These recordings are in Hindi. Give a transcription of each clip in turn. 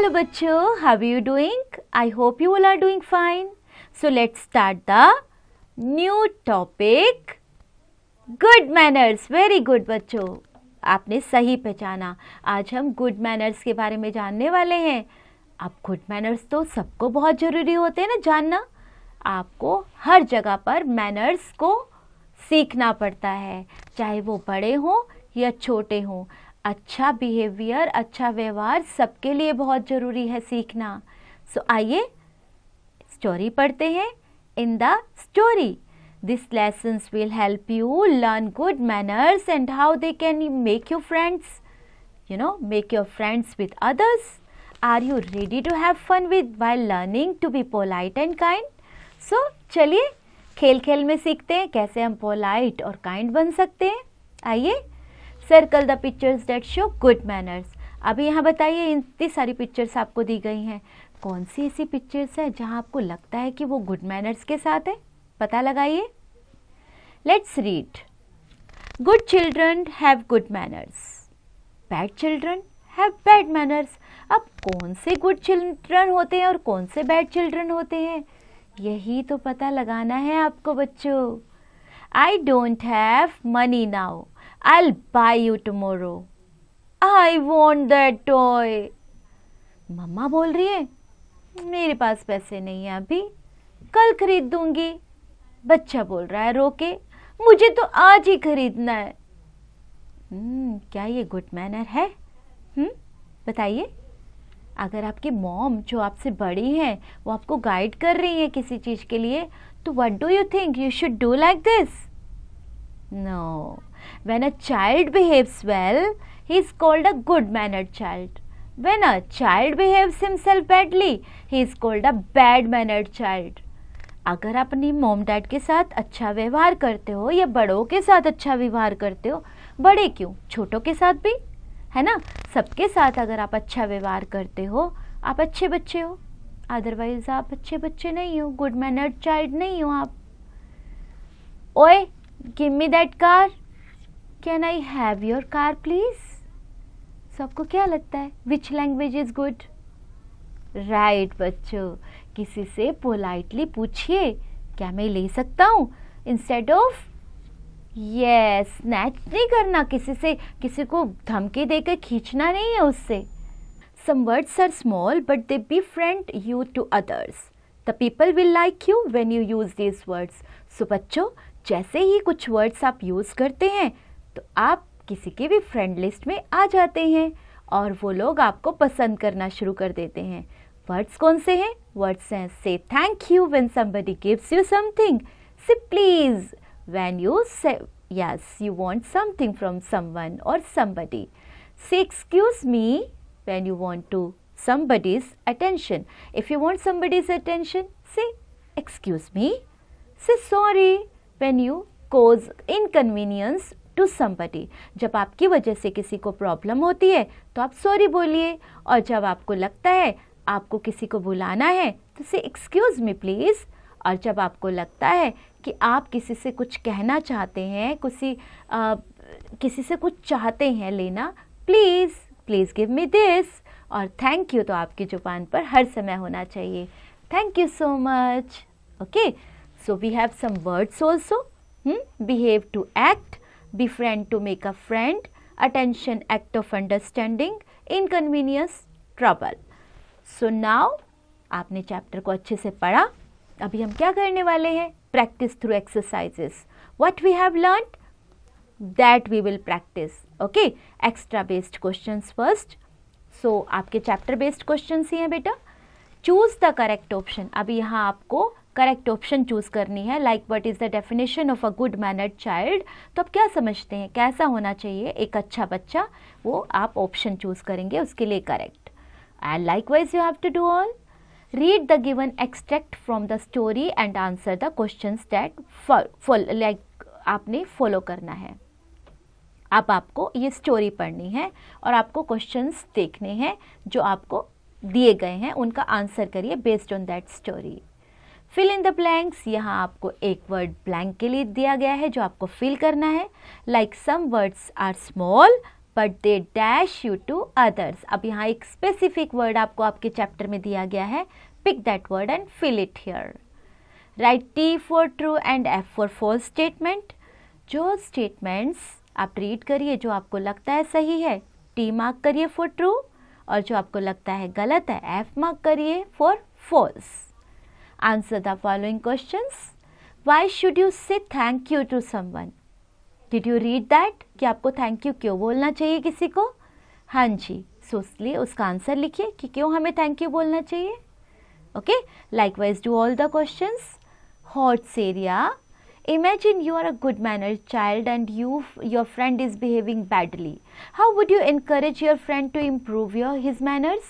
Hello bachcho, how are you doing? I hope you all are doing fine. So let's start the new topic, good manners. Very good बच्चों, आपने सही पहचाना। आज हम गुड मैनर्स के बारे में जानने वाले हैं। अब गुड मैनर्स तो सबको बहुत ज़रूरी होते हैं ना जानना। आपको हर जगह पर मैनर्स को सीखना पड़ता है, चाहे वो बड़े हों या छोटे हों। अच्छा बिहेवियर, अच्छा व्यवहार सबके लिए बहुत ज़रूरी है सीखना। सो आइए स्टोरी पढ़ते हैं। In the story this lessons will help you learn good manners and how they can make you friends, make your friends with others. Are you ready to have fun with while learning to be polite and kind? So चलिए खेल खेल में सीखते हैं कैसे हम पोलाइट और काइंड बन सकते हैं। आइए, circle the pictures that show good manners. अभी यहाँ बताइए, इतनी सारी पिक्चर्स आपको दी गई हैं, कौन सी ऐसी पिक्चर्स है जहाँ आपको लगता है कि वो गुड मैनर्स के साथ है? पता लगाइए। Let's read. Good children have good manners, bad children have bad manners. अब कौन से गुड चिल्ड्रन होते हैं और कौन से बैड चिल्ड्रन होते हैं, यही तो पता लगाना है आपको बच्चों। I don't have money now, I'll buy you tomorrow. I want that toy. मम्मा बोल रही है मेरे पास पैसे नहीं है अभी, कल खरीद दूंगी। बच्चा बोल रहा है रो के मुझे तो आज ही खरीदना है। क्या ये गुड मैनर है? बताइए। अगर आपकी मॉम जो आपसे बड़ी हैं वो आपको गाइड कर रही है किसी चीज़ के लिए, तो what do you think you should do like this? No. When a child behaves well, he is called a good-mannered child. When a child behaves himself badly, he is called a bad-mannered child. अगर आप अपनी मॉम डैड के साथ अच्छा व्यवहार करते हो या बड़ों के साथ अच्छा व्यवहार करते हो, बड़े क्यों, छोटों के साथ भी, है ना, सबके साथ अगर आप अच्छा व्यवहार करते हो, आप अच्छे बच्चे हो। अदरवाइज आप अच्छे बच्चे नहीं हो, गुड मैनर्ड चाइल्ड नहीं हो आप। ओए, give me that car. Can I have your car please? सबको क्या लगता है, which language is good? Right बच्चों, किसी से पोलाइटली पूछिए क्या मैं ले सकता हूँ, इंस्टेड ऑफ यस स्नैच नहीं करना, किसी से किसी को धमकी देकर खींचना नहीं है उससे। Some words are small but they befriend you to others. The people will like you when you use these words. So बच्चों, जैसे ही कुछ वर्ड्स आप यूज़ करते हैं तो आप किसी के भी फ्रेंड लिस्ट में आ जाते हैं और वो लोग आपको पसंद करना शुरू कर देते हैं। वर्ड्स कौन से हैं? वर्ड्स हैं say thank you when somebody gives you something, say please when you say yes you want something from someone और somebody, say excuse me when you want to somebody's attention. If you want somebody's attention, say excuse me. Say sorry when you cause inconvenience to somebody. जब आपकी वजह से किसी को प्रॉब्लम होती है तो आप सॉरी बोलिए, और जब आपको लगता है आपको किसी को बुलाना है तो से एक्सक्यूज मी प्लीज़, और जब आपको लगता है कि आप किसी से कुछ कहना चाहते हैं, किसी से कुछ चाहते हैं लेना, प्लीज़ गिव मी दिस, और थैंक यू तो आपकी जुबान पर हर समय होना चाहिए। Thank you so much. Okay, so we have some words also. Behave to act, befriend to make a friend, attention act of understanding, inconvenience trouble. So now आपने चैप्टर को अच्छे से पढ़ा। अभी हम क्या करने वाले हैं? Practice through exercises. What we have learned, that we will practice. Okay, extra based questions first. So आपके चैप्टर बेस्ड क्वेश्चन ही हैं बेटा। Choose the correct option. अभी यहाँ आपको करेक्ट ऑप्शन चूज करनी है। Like what is the definition of a good mannered child, तो आप क्या समझते हैं कैसा होना चाहिए एक अच्छा बच्चा, वो आप ऑप्शन चूज करेंगे उसके लिए correct. And likewise you have to do all, read the given extract from the story and answer the questions that like आपने फॉलो करना है। अब आपको ये स्टोरी पढ़नी है और आपको क्वेश्चंस देखने हैं जो आपको दिए गए हैं, उनका आंसर करिए based on that story. Fill in the blanks, यहाँ आपको एक वर्ड ब्लैंक के लिए दिया गया है जो आपको फिल करना है। Like some words are small but they dash you to others. अब यहाँ एक स्पेसिफिक वर्ड आपको आपके चैप्टर में दिया गया है, pick that word and fill it here. Right T for true and F for false statement. जो स्टेटमेंट्स आप रीड करिए जो आपको लगता है सही है, T मार्क करिए फॉर ट्रू, और जो आपको लगता है गलत है, F मार्क करिए for false. Answer the following questions. Why should you say thank you to someone? Did you read that? कि आपको थैंक यू क्यों बोलना चाहिए किसी को? हाँ जी, सो इसलिए उसका आंसर लिखिए कि क्यों हमें थैंक यू बोलना चाहिए। Okay, likewise do all the questions. Horse area. Imagine you are a good mannered child and your friend is behaving badly. How would you encourage your friend to improve his manners?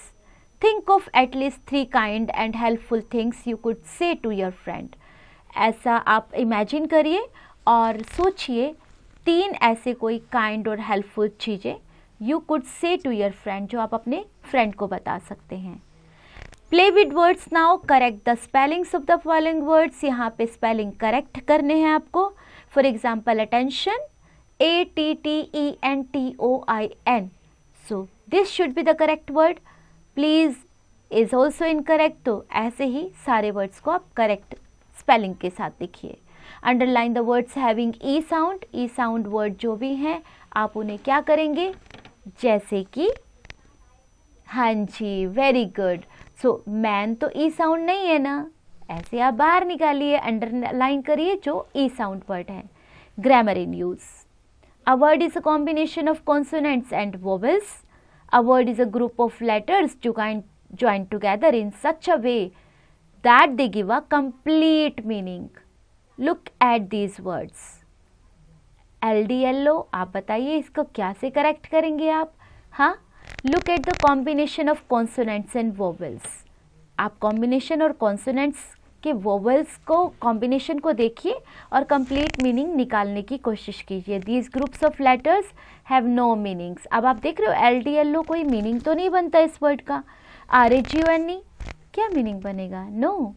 Think of at least 3 kind and helpful things you could say to your friend. ऐसा आप इमेजिन करिए और सोचिए 3 ऐसे कोई काइंड और हेल्पफुल चीज़ें you could say to your friend, जो आप अपने फ्रेंड को बता सकते हैं। Play with words now, correct the spellings of the following words. यहाँ पे स्पेलिंग करेक्ट करने हैं आपको। For example attention, ATTENTOIN, so this should be the correct word. Please is also incorrect, तो ऐसे ही सारे वर्ड्स को आप करेक्ट स्पेलिंग के साथ लिखिए। Underline the words having E sound. E sound word जो भी हैं आप उन्हें क्या करेंगे, जैसे कि हाँ जी, वेरी गुड। सो मैन तो ई साउंड नहीं है ना, ऐसे आप बाहर निकालिए, अंडरलाइन करिए जो ई साउंड वर्ड है। Grammar in use. A word is a combination of consonants and vowels. A word is a group of letters joined together in such a way that they give a complete meaning. Look at these words. LDLO, आप बताइए इसको क्या से करेक्ट करेंगे आप? हाँ, look at the combination of consonants and vowels. आप कॉम्बिनेशन और कॉन्सोनेंट्स के वोवेल्स को कॉम्बिनेशन को देखिए और कंप्लीट मीनिंग निकालने की कोशिश कीजिए। These groups of letters have no meanings. अब आप देख रहे हो LDLO कोई मीनिंग तो नहीं बनता इस वर्ड का। RAGONE क्या मीनिंग बनेगा? नो।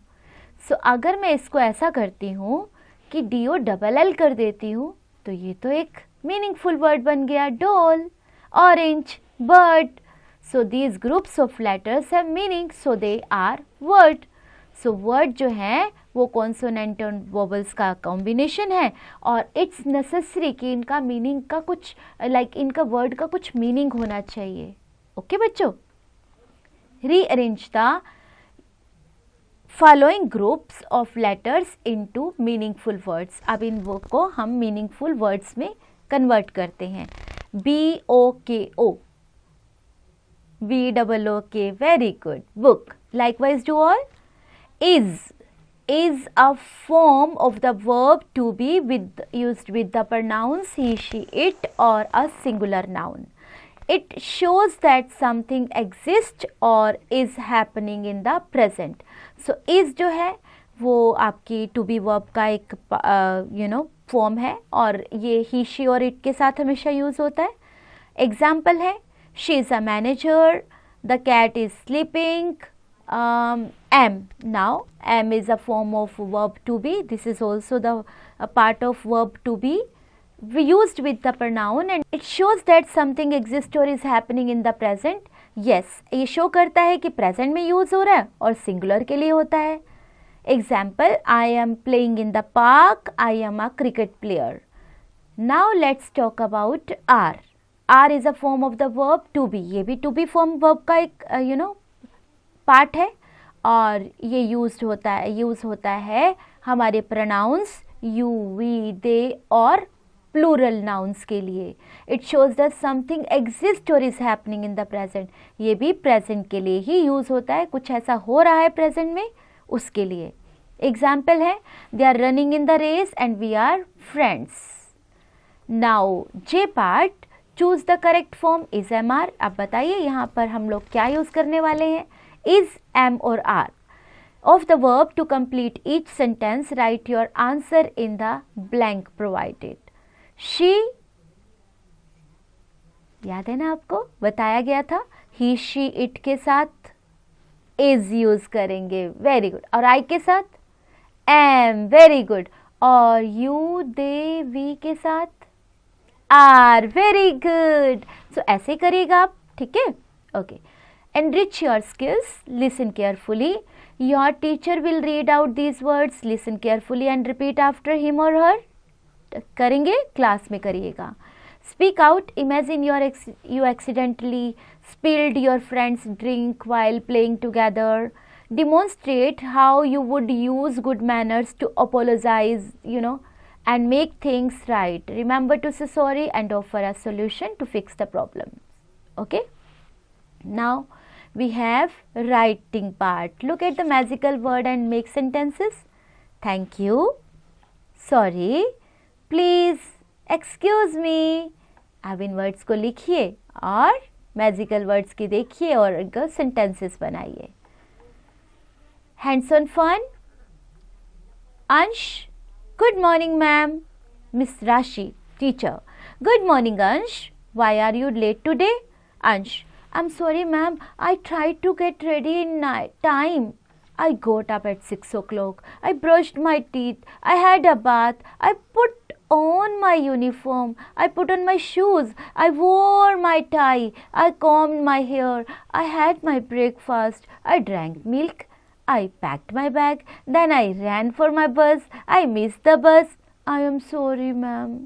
सो अगर मैं इसको ऐसा करती हूँ कि DOLL कर देती हूँ तो ये तो एक मीनिंगफुल वर्ड बन गया। Doll, orange, bird. So these groups of letters have meaning, so they are word. So word जो है वो कॉन्सोनेंट और वोवेल्स का कॉम्बिनेशन है और इट्स नेसेसरी कि इनका मीनिंग का कुछ इनका वर्ड का कुछ मीनिंग होना चाहिए। ओके बच्चों, rearrange the following groups of letters into meaningful words. अब इन वो को हम मीनिंगफुल वर्ड्स में कन्वर्ट करते हैं। BOKO, BOOK, very good, book. Likewise do all. is a form of the verb to be used with the pronouns he, she, it or a singular noun. It shows that something exists or is happening in the present. So is जो है वो आपकी to be verb का एक फॉर्म है और ये he, she और it के साथ हमेशा यूज होता है। एग्जाम्पल है, she is a manager, the cat is sleeping, am. Now am is a form of verb to be. This is also the part of verb to be used with the pronoun and it shows that something exists or is happening in the present. Yes, ये show करता है कि present में use हो रहा है और singular के लिए होता है। Example, I am playing in the park, I am a cricket player. Now let's talk about are. Are is a form of the verb to be. ये भी to be form verb का एक पार्ट है और ये यूज होता है हमारे प्रोनाउंस यू, वी, दे और प्लूरल नाउन्स के लिए। It shows that something exist और is happening in the present. ये भी प्रेजेंट के लिए ही यूज होता है, कुछ ऐसा हो रहा है प्रेजेंट में उसके लिए। एग्जाम्पल है, they are running in the race and we are friends. Now J part, choose the correct form is, am, are. अब बताइए यहाँ पर हम लोग क्या यूज करने वाले हैं, is, am or are. Of the verb to complete each sentence, write your answer in the blank provided. She, याद है ना आपको बताया गया था, he, she, it के साथ is यूज करेंगे, वेरी गुड। और I के साथ am, वेरी गुड। और you, they, we के साथ आर, वेरी गुड। सो ऐसे करिएगा आप, ठीक है, okay. Enrich your skills, listen carefully. Your teacher will read out these words, listen carefully and repeat after him or her. करेंगे, क्लास में करिएगा। Speak out, imagine you accidentally spilled your friend's drink while playing together. Demonstrate how you would use good manners to apologize, and make things right. Remember to say sorry and offer a solution to fix the problem. Okay? Now, we have writing part. Look at the magical word and make sentences. Thank you, sorry, please, excuse me. अब इन वर्ड्स को लिखिए और मैजिकल वर्ड्स की देखिए और इनको सेंटेंसेस बनाइए। Hands on fun. Ansh, good morning ma'am. Miss Rashi, teacher, good morning Ansh, why are you late today? Ansh, I'm sorry ma'am, I tried to get ready in time. I got up at 6 o'clock. I brushed my teeth. I had a bath. I put on my uniform. I put on my shoes. I wore my tie. I combed my hair. I had my breakfast. I drank milk. I packed my bag. Then I ran for my bus. I missed the bus. I am sorry ma'am.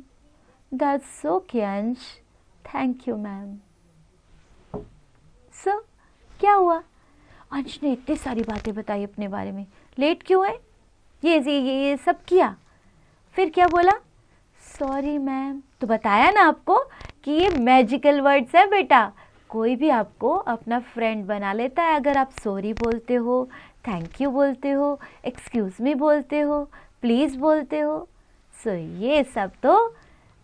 That's okay Ansh. Thank you ma'am. Sir क्या हुआ? अंश ने इतनी सारी बातें बताई अपने बारे में, लेट क्यों है, ये सब किया, फिर क्या बोला? Sorry ma'am. तो बताया ना आपको कि ये मैजिकल वर्ड्स है बेटा, कोई भी आपको अपना फ्रेंड बना लेता है अगर आप सॉरी बोलते हो, थैंक यू बोलते हो, एक्सक्यूज़ मी बोलते हो, प्लीज़ बोलते हो। सो ये सब तो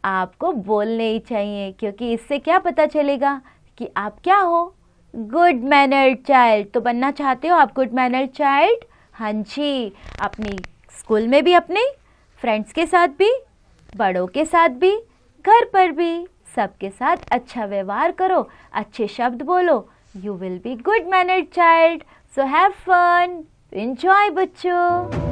आपको बोलने ही चाहिए, क्योंकि इससे क्या पता चलेगा कि आप क्या हो, गुड मैनर्ड चाइल्ड। तो बनना चाहते हो आप गुड मैनर्ड चाइल्ड? हाँ जी, अपनी स्कूल में भी, अपने फ्रेंड्स के साथ भी, बड़ों के साथ भी, घर पर भी, सबके साथ अच्छा व्यवहार करो, अच्छे शब्द बोलो। You will be good mannered child. So have fun, enjoy बच्चों।